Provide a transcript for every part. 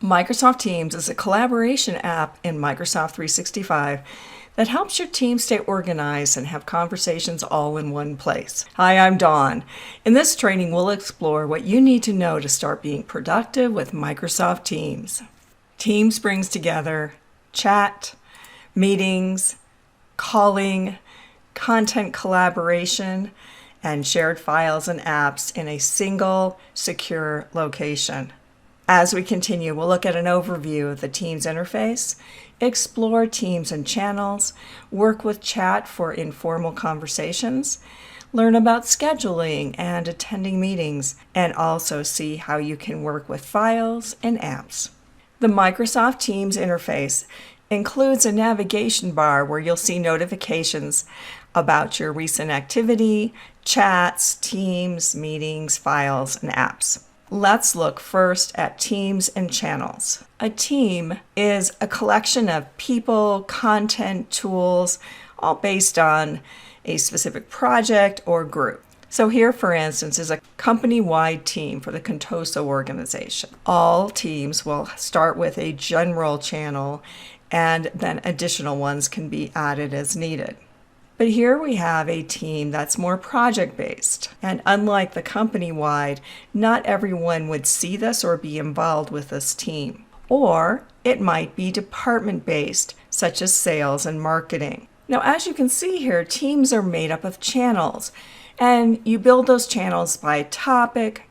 Microsoft Teams is a collaboration app in Microsoft 365 that helps your team stay organized and have conversations all in one place. Hi, I'm Dawn. In this training, we'll explore what you need to know to start being productive with Microsoft Teams. Teams brings together chat, meetings, calling, content collaboration, and shared files and apps in a single, secure location. As we continue, we'll look at an overview of the Teams interface, explore Teams and channels, work with chat for informal conversations, learn about scheduling and attending meetings, and also see how you can work with files and apps. The Microsoft Teams interface includes a navigation bar where you'll see notifications about your recent activity, chats, teams, meetings, files, and apps. Let's look first at teams and channels. A team is a collection of people, content, tools, all based on a specific project or group. So here, for instance, is a company-wide team for the Contoso organization. All teams will start with a general channel, and then additional ones can be added as needed. But here we have a team that's more project-based, and unlike the company-wide, not everyone would see this or be involved with this team. Or it might be department-based, such as sales and marketing. Now, as you can see here, teams are made up of channels, and you build those channels by topic,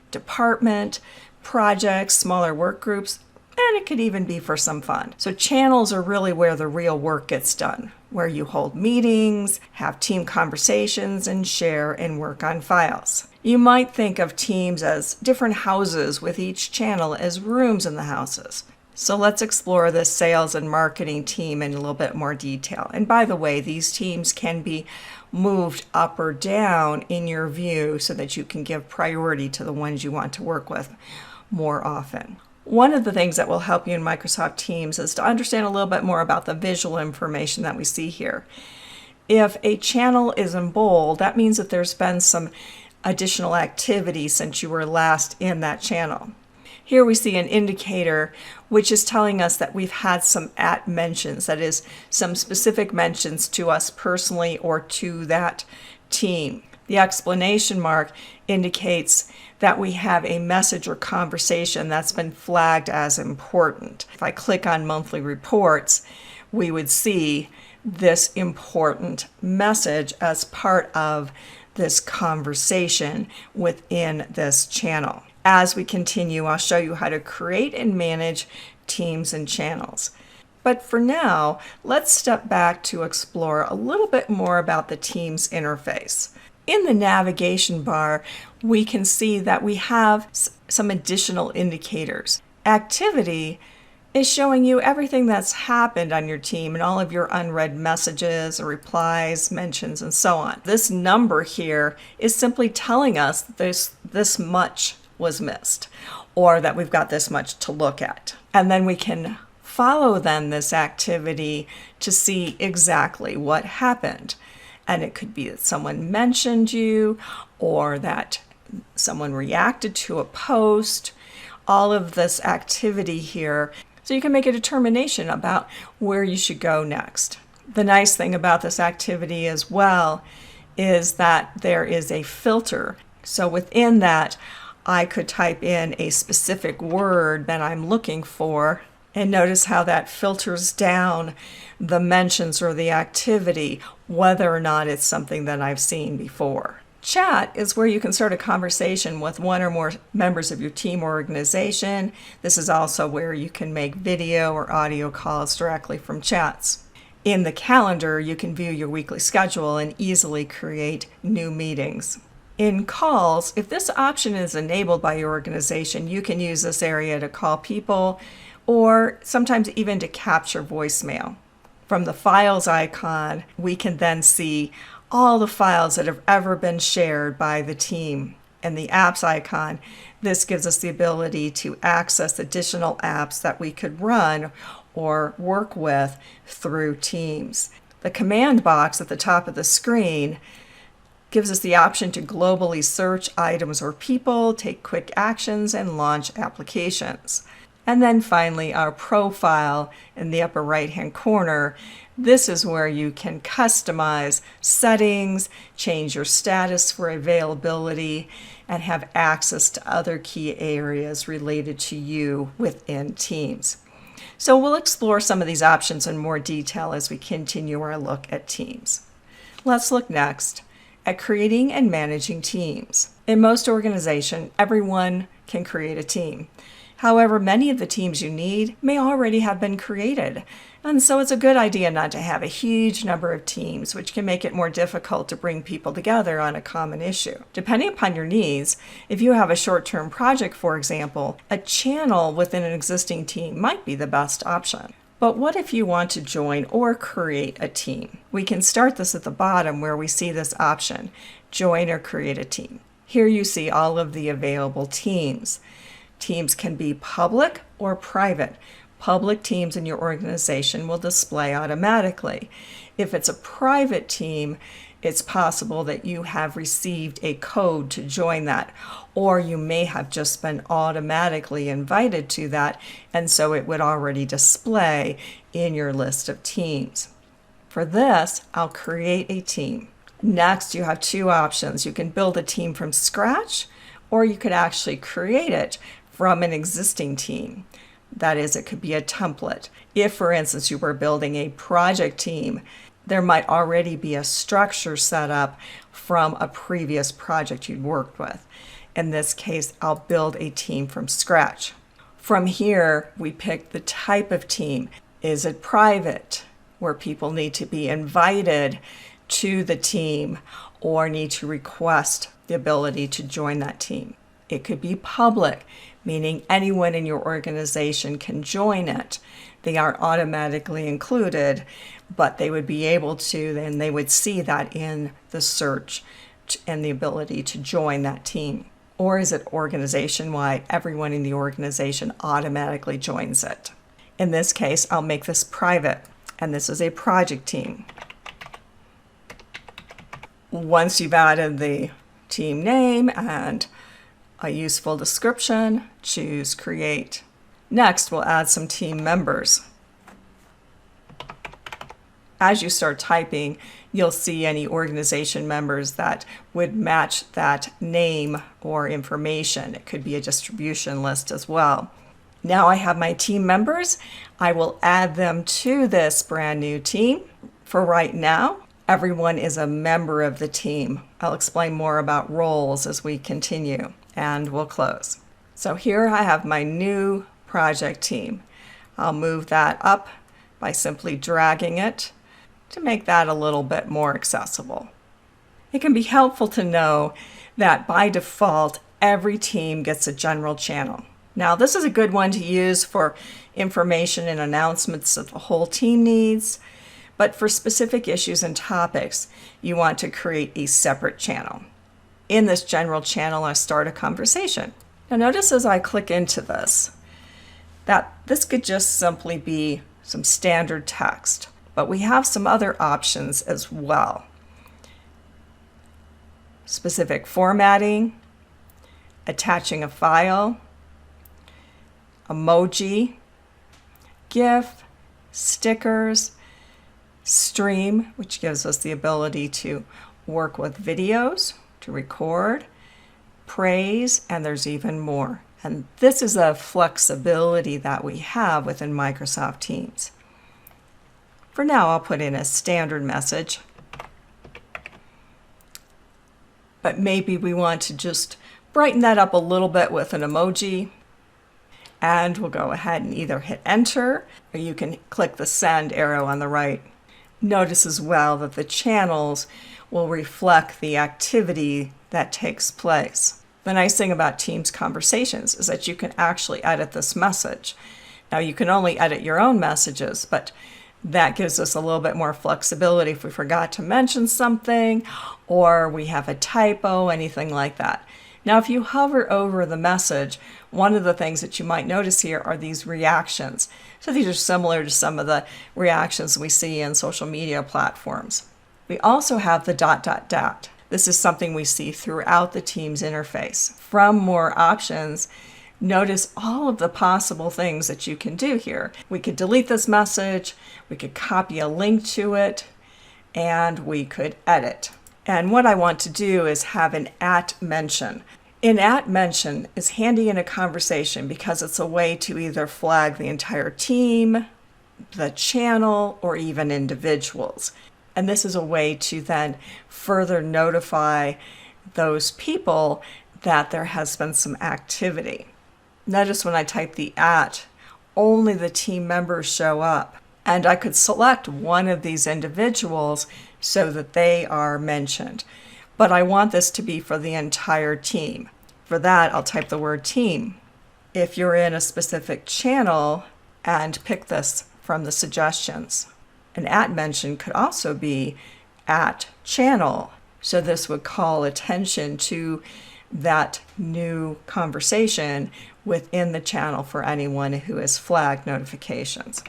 department, projects, smaller work groups, and it could even be for some fun. So channels are really where the real work gets done, where you hold meetings, have team conversations, and share and work on files. You might think of teams as different houses with each channel as rooms in the houses. So let's explore this sales and marketing team in a little bit more detail. And by the way, these teams can be moved up or down in your view so that you can give priority to the ones you want to work with more often. One of the things that will help you in Microsoft Teams is to understand a little bit more about the visual information that we see here. If a channel is in bold, that means that there's been some additional activity since you were last in that channel. Here we see an indicator which is telling us that we've had some @ mentions, that is, some specific mentions to us personally or to that team. The explanation mark indicates that we have a message or conversation that's been flagged as important. If I click on monthly reports, we would see this important message as part of this conversation within this channel. As we continue, I'll show you how to create and manage teams and channels. But for now, let's step back to explore a little bit more about the Teams interface. In the navigation bar, we can see that we have some additional indicators. Activity is showing you everything that's happened on your team and all of your unread messages, replies, mentions, and so on. This number here is simply telling us that this much was missed, or that we've got this much to look at. And then we can follow then this activity to see exactly what happened. And it could be that someone mentioned you or that someone reacted to a post, all of this activity here. So you can make a determination about where you should go next. The nice thing about this activity as well is that there is a filter. So within that, I could type in a specific word that I'm looking for, and notice how that filters down the mentions or the activity, whether or not it's something that I've seen before. Chat is where you can start a conversation with one or more members of your team or organization. This is also where you can make video or audio calls directly from chats. In the calendar, you can view your weekly schedule and easily create new meetings. In calls, if this option is enabled by your organization, you can use this area to call people or sometimes even to capture voicemail. From the files icon, we can then see all the files that have ever been shared by the team. And the apps icon, this gives us the ability to access additional apps that we could run or work with through Teams. The command box at the top of the screen gives us the option to globally search items or people, take quick actions, and launch applications. And then finally, our profile in the upper right-hand corner. This is where you can customize settings, change your status for availability, and have access to other key areas related to you within Teams. So we'll explore some of these options in more detail as we continue our look at Teams. Let's look next at creating and managing teams. In most organizations, everyone can create a team. However, many of the teams you need may already have been created, and so it's a good idea not to have a huge number of teams, which can make it more difficult to bring people together on a common issue. Depending upon your needs, if you have a short-term project, for example, a channel within an existing team might be the best option. But what if you want to join or create a team? We can start this at the bottom where we see this option, join or create a team. Here you see all of the available teams. Teams can be public or private. Public teams in your organization will display automatically. If it's a private team, it's possible that you have received a code to join that, or you may have just been automatically invited to that, and so it would already display in your list of teams. For this, I'll create a team. Next, you have two options. You can build a team from scratch, or you could actually create it from an existing team. That is, it could be a template. If, for instance, you were building a project team, there might already be a structure set up from a previous project you'd worked with. In this case, I'll build a team from scratch. From here, we pick the type of team. Is it private, where people need to be invited to the team or need to request the ability to join that team? It could be public, meaning anyone in your organization can join it. They aren't automatically included, but they would be able to, and they would see that in the search and the ability to join that team. Or is it organization-wide? Everyone in the organization automatically joins it. In this case, I'll make this private, and this is a project team. Once you've added the team name and a useful description, choose Create. Next, we'll add some team members. As you start typing, you'll see any organization members that would match that name or information. It could be a distribution list as well. Now I have my team members. I will add them to this brand new team. For right now, everyone is a member of the team. I'll explain more about roles as we continue, and we'll close. So here I have my new project team. I'll move that up by simply dragging it to make that a little bit more accessible. It can be helpful to know that by default, every team gets a general channel. Now, this is a good one to use for information and announcements that the whole team needs, but for specific issues and topics, you want to create a separate channel. In this general channel, I start a conversation. Now notice as I click into this, that this could just simply be some standard text, but we have some other options as well. Specific formatting, attaching a file, emoji, GIF, stickers, stream, which gives us the ability to work with videos, to record, praise, and there's even more. And this is a flexibility that we have within Microsoft Teams. For now, I'll put in a standard message, but maybe we want to just brighten that up a little bit with an emoji. And we'll go ahead and either hit enter, or you can click the send arrow on the right. Notice as well that the channels will reflect the activity that takes place. The nice thing about Teams conversations is that you can actually edit this message. Now you can only edit your own messages, but that gives us a little bit more flexibility if we forgot to mention something or we have a typo, anything like that. Now, if you hover over the message, one of the things that you might notice here are these reactions. So these are similar to some of the reactions we see in social media platforms. We also have the ... This is something we see throughout the Teams interface. From more options, Notice all of the possible things that you can do here. We could delete this message, we could copy a link to it, and we could edit. And what I want to do is have an @mention. An @mention is handy in a conversation because it's a way to either flag the entire team, the channel, or even individuals. And this is a way to then further notify those people that there has been some activity. Notice when I type the @ only the team members show up. And I could select one of these individuals so that they are mentioned. But I want this to be for the entire team. For that, I'll type the word team. If you're in a specific channel, and pick this from the suggestions. An @mention could also be @channel. So this would call attention to that new conversation within the channel for anyone who has flagged notifications.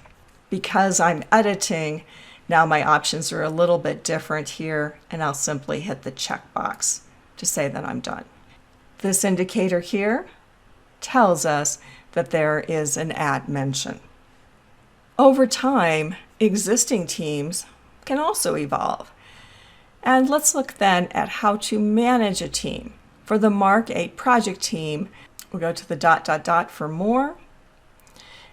Because I'm editing, now my options are a little bit different here, and I'll simply hit the checkbox to say that I'm done. This indicator here tells us that there is an @mention. Over time, existing teams can also evolve. And let's look then at how to manage a team. For the Mark 8 project team, we'll go to the ... for more.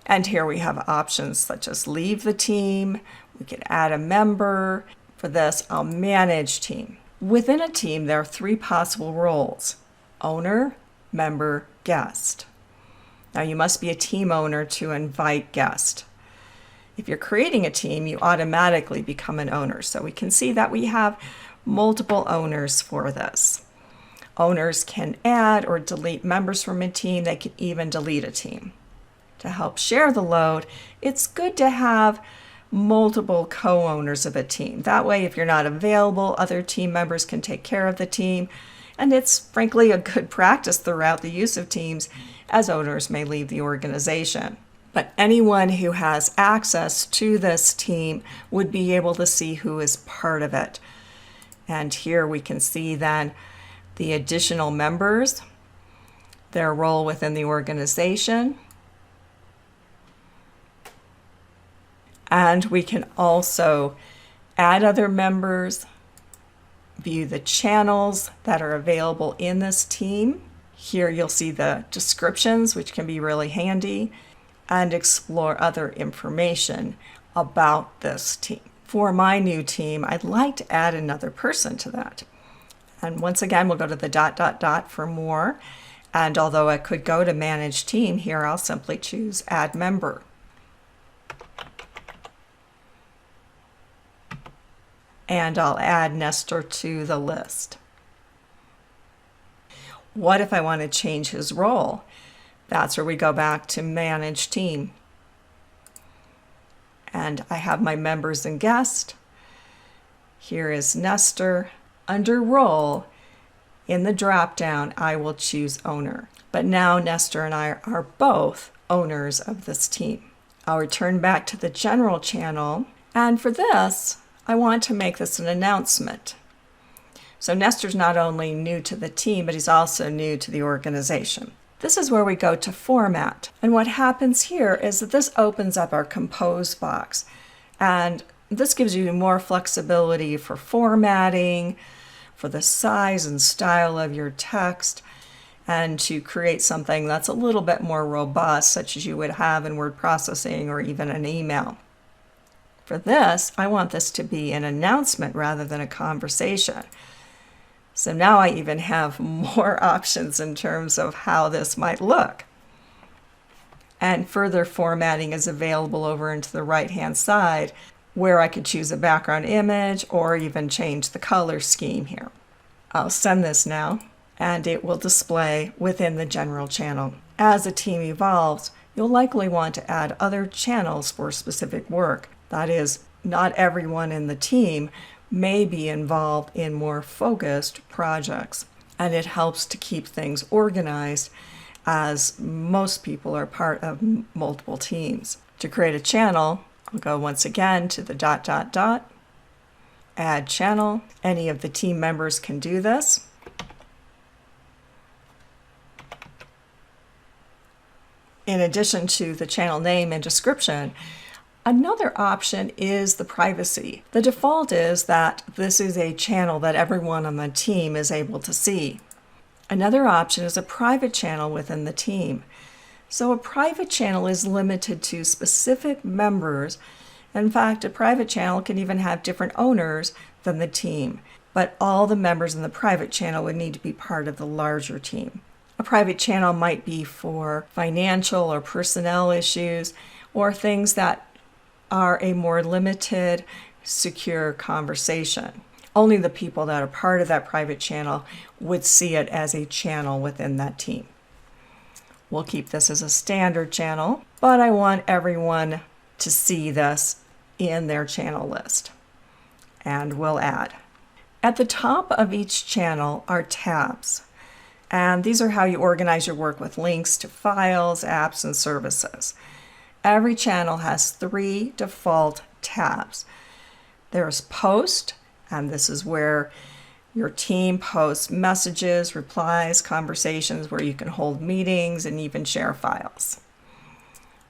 And here we have options such as leave the team, we can add a member. For this, I'll manage team. Within a team, there are 3 possible roles: owner, member, guest. Now you must be a team owner to invite guests. If you're creating a team, you automatically become an owner. So we can see that we have multiple owners for this. Owners can add or delete members from a team. They can even delete a team. To help share the load, it's good to have multiple co-owners of a team. That way, if you're not available, other team members can take care of the team. And it's frankly a good practice throughout the use of teams, as owners may leave the organization. But anyone who has access to this team would be able to see who is part of it. And here we can see then the additional members, their role within the organization. And we can also add other members, view the channels that are available in this team. Here you'll see the descriptions, which can be really handy, and explore other information about this team. For my new team, I'd like to add another person to that. And once again, we'll go to the ... for more. And although I could go to manage team, here I'll simply choose add member. And I'll add Nestor to the list. What if I want to change his role? That's where we go back to manage team. And I have my members and guests. Here is Nestor. Under role, in the drop-down, I will choose owner. But now Nestor and I are both owners of this team. I'll return back to the general channel. And for this, I want to make this an announcement. So Nestor's not only new to the team, but he's also new to the organization. This is where we go to format. And what happens here is that this opens up our compose box. And this gives you more flexibility for formatting, for the size and style of your text, and to create something that's a little bit more robust, such as you would have in word processing or even an email. For this, I want this to be an announcement rather than a conversation. So now I even have more options in terms of how this might look. And further formatting is available over into the right-hand side, where I could choose a background image or even change the color scheme here. I'll send this now, and it will display within the general channel. As a team evolves, you'll likely want to add other channels for specific work. That is, not everyone in the team may be involved in more focused projects, and it helps to keep things organized as most people are part of multiple teams. To create a channel, I'll go once again to the ... add channel. Any of the team members can do this. In addition to the channel name and description, another option is the privacy. The default is that this is a channel that everyone on the team is able to see. Another option is a private channel within the team. So a private channel is limited to specific members. In fact, a private channel can even have different owners than the team, but all the members in the private channel would need to be part of the larger team. A private channel might be for financial or personnel issues or things that are a more limited, secure conversation. Only the people that are part of that private channel would see it as a channel within that team. We'll keep this as a standard channel, but I want everyone to see this in their channel list. And we'll add. At the top of each channel are tabs. And these are how you organize your work with links to files, apps, and services. Every channel has 3 default tabs. There's Post, and this is where your team posts messages, replies, conversations, where you can hold meetings and even share files.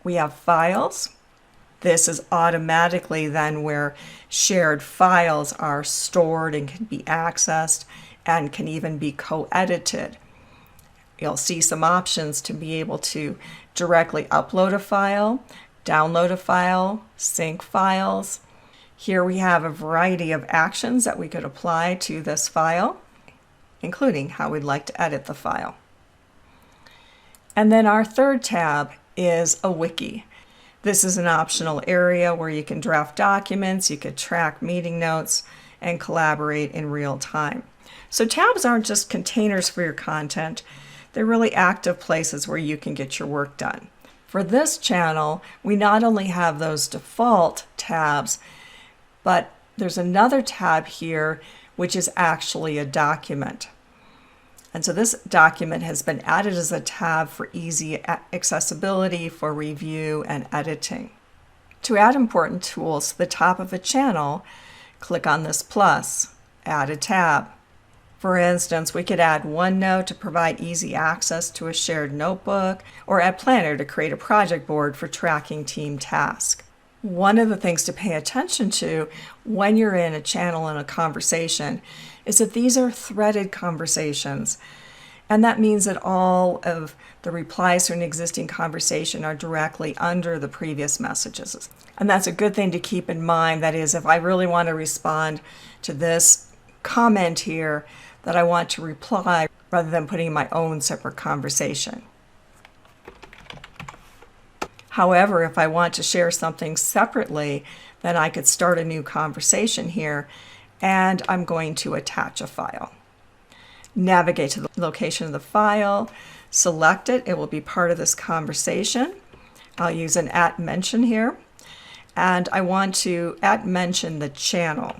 We have Files. This is automatically then where shared files are stored and can be accessed and can even be co-edited. You'll see some options to be able to directly upload a file, download a file, sync files. Here we have a variety of actions that we could apply to this file, including how we'd like to edit the file. And then our third tab is a wiki. This is an optional area where you can draft documents, you could track meeting notes, and collaborate in real time. So tabs aren't just containers for your content, they're really active places where you can get your work done. For this channel, we not only have those default tabs, but there's another tab here which is actually a document. And so this document has been added as a tab for easy accessibility for review and editing. To add important tools to the top of a channel, click on this plus, add a tab. For instance, we could add OneNote to provide easy access to a shared notebook, or add Planner to create a project board for tracking team tasks. One of the things to pay attention to when you're in a channel and a conversation is that these are threaded conversations. And that means that all of the replies to an existing conversation are directly under the previous messages. And that's a good thing to keep in mind. That is, if I really want to respond to this comment here, that I want to reply rather than putting my own separate conversation. However, if I want to share something separately, then I could start a new conversation here, and I'm going to attach a file. Navigate to the location of the file, select it, it will be part of this conversation. I'll use an @mention here, and I want to @mention the channel.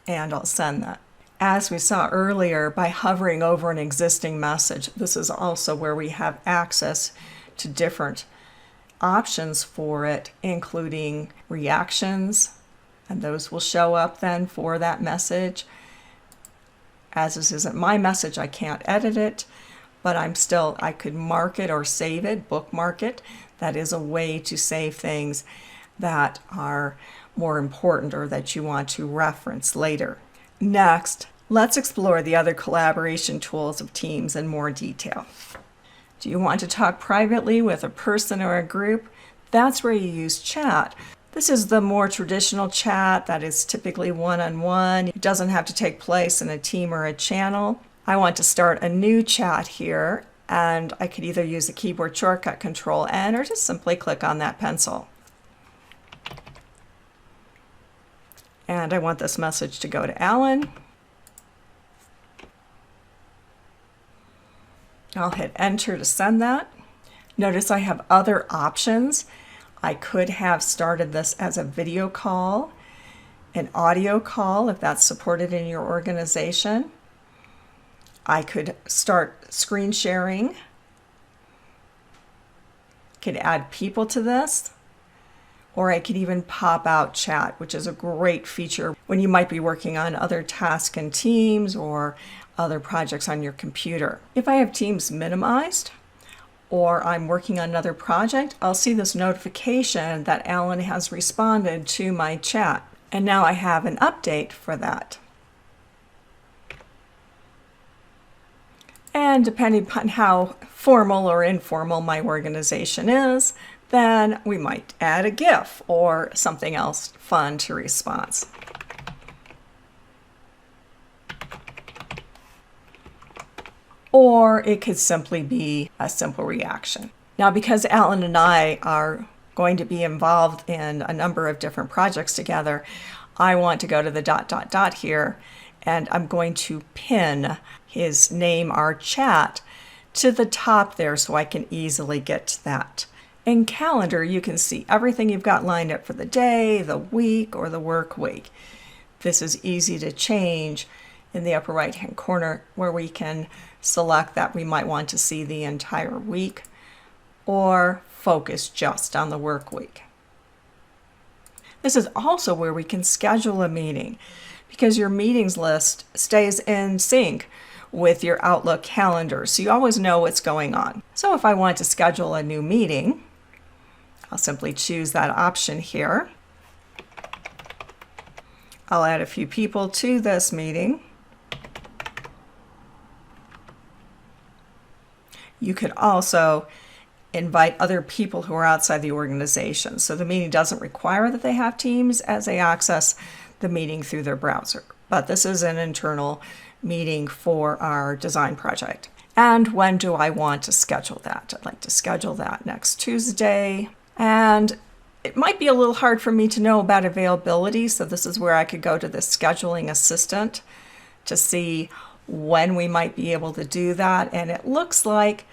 And I'll send that. As we saw earlier, by hovering over an existing message, this is also where we have access to different options for it, including reactions, and those will show up then for that message. As this isn't my message, I can't edit it, but I could mark it or save it, bookmark it. That is a way to save things that are more important or that you want to reference later. Next, let's explore the other collaboration tools of Teams in more detail. Do you want to talk privately with a person or a group? That's where you use chat. This is the more traditional chat that is typically one-on-one. It doesn't have to take place in a team or a channel. I want to start a new chat here, and I could either use the keyboard shortcut Control-N or just simply click on that pencil. And I want this message to go to Alan. I'll hit enter to send that. Notice I have other options. I could have started this as a video call, an audio call if that's supported in your organization. I could start screen sharing. Could add people to this. Or I could even pop out chat, which is a great feature when you might be working on other tasks in Teams or other projects on your computer. If I have Teams minimized, or I'm working on another project, I'll see this notification that Alan has responded to my chat. And now I have an update for that. And depending upon how formal or informal my organization is, then we might add a GIF or something else fun to response. Or it could simply be a simple reaction. Now, because Alan and I are going to be involved in a number of different projects together, I want to go to the ... here, and I'm going to pin his name, our chat, to the top there so I can easily get to that. In Calendar, you can see everything you've got lined up for the day, the week, or the work week. This is easy to change in the upper right-hand corner, where we can select that we might want to see the entire week or focus just on the work week. This is also where we can schedule a meeting, because your meetings list stays in sync with your Outlook calendar, so you always know what's going on. So if I want to schedule a new meeting, I'll simply choose that option here. I'll add a few people to this meeting. You could also invite other people who are outside the organization. So the meeting doesn't require that they have Teams as they access the meeting through their browser. But this is an internal meeting for our design project. And when do I want to schedule that? I'd like to schedule that next Tuesday. And it might be a little hard for me to know about availability, so this is where I could go to the scheduling assistant to see when we might be able to do that. And it looks like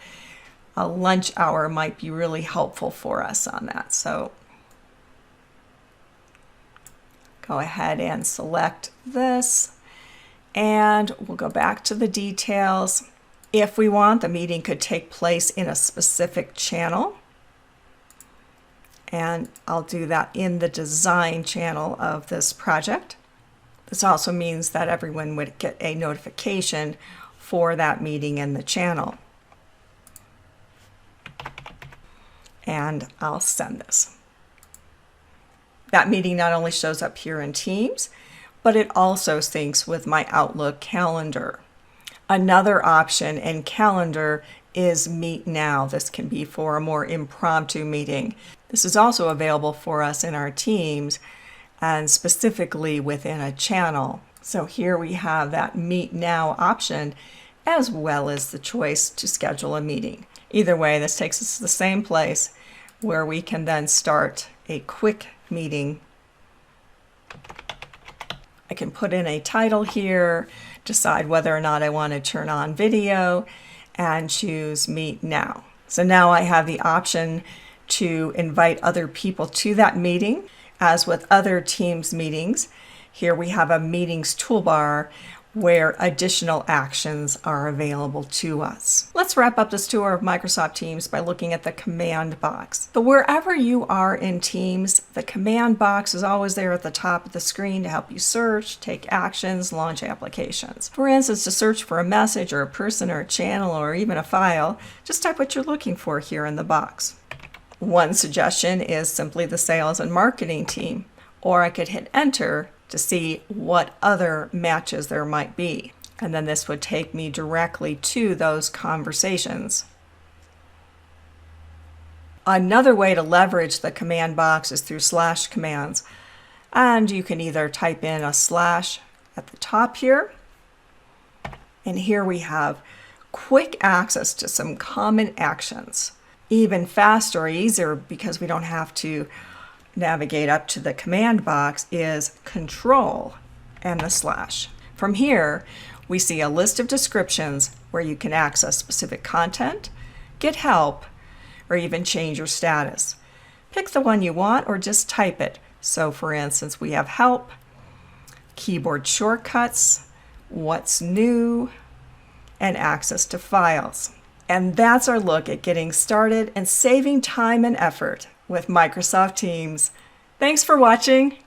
a lunch hour might be really helpful for us on that. So go ahead and select this, and we'll go back to the details. If we want, the meeting could take place in a specific channel, and I'll do that in the design channel of this project. This also means that everyone would get a notification for that meeting in the channel. And I'll send this. That meeting not only shows up here in Teams, but it also syncs with my Outlook calendar. Another option in Calendar is Meet Now. This can be for a more impromptu meeting. This is also available for us in our Teams and specifically within a channel. So here we have that Meet Now option, as well as the choice to schedule a meeting. Either way, this takes us to the same place where we can then start a quick meeting. I can put in a title here, decide whether or not I want to turn on video, and choose Meet Now. So now I have the option to invite other people to that meeting. As with other Teams meetings, here we have a meetings toolbar where additional actions are available to us. Let's wrap up this tour of Microsoft Teams by looking at the command box. So wherever you are in Teams, the command box is always there at the top of the screen to help you search, take actions, launch applications. For instance, to search for a message or a person or a channel or even a file, just type what you're looking for here in the box. One suggestion is simply the sales and marketing team, or I could hit enter to see what other matches there might be. And then this would take me directly to those conversations. Another way to leverage the command box is through slash commands. And you can either type in a slash at the top here, and here we have quick access to some common actions. Even faster or easier, because we don't have to navigate up to the command box, is Control and the slash. From here, we see a list of descriptions where you can access specific content, get help, or even change your status. Pick the one you want or just type it. So for instance, we have help, keyboard shortcuts, what's new, and access to files. And that's our look at getting started and saving time and effort with Microsoft Teams. Thanks for watching.